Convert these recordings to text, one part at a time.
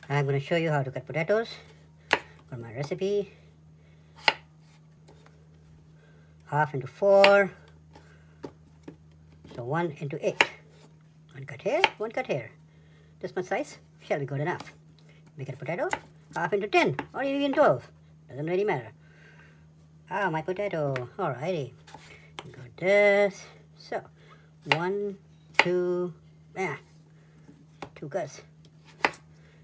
I'm going to show you how to cut potatoes for my recipe. Half into 4, so 1 into 8. One cut here, one cut here. This much size shall be good enough. Make it a potato, half into 10 or even 12. Doesn't really matter. Ah, my potato. Alrighty. Got this. So, 1, 2, 2 cuts.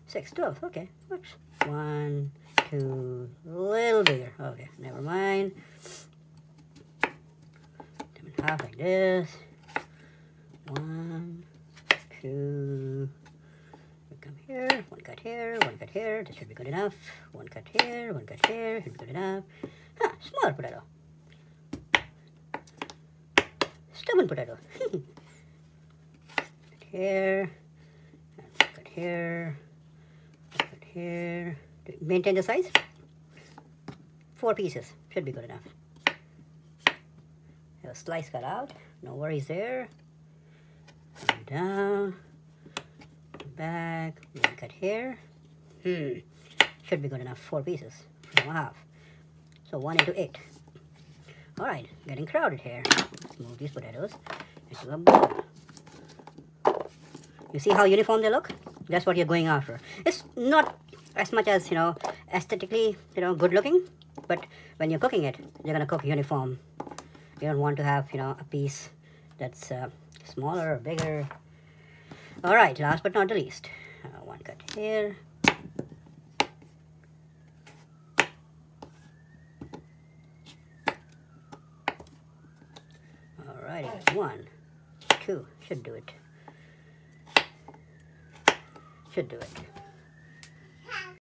6, 12. Okay, works. 1, 2, a little bigger. Okay, never mind. Half like this. 1, 2. We come here. One cut here. One cut here. This should be good enough. One cut here. One cut here. Should be good enough. Smaller potato. Stubborn potato. Cut here. Cut here. Cut here. Maintain the size. 4 pieces should be good enough. A slice cut out, no worries there. And down, back, one cut here. Should be good enough. 4 pieces, 4.5. So 1 into 8. All right, getting crowded here. Let's move these potatoes into a bowl. You see how uniform they look? That's what you're going after. It's not as much as, aesthetically, good looking, but when you're cooking it, you're gonna cook uniform. You don't want to have, a piece that's smaller or bigger. All right, last but not the least, one cut here. All righty, 1, 2, should do it. Should do it.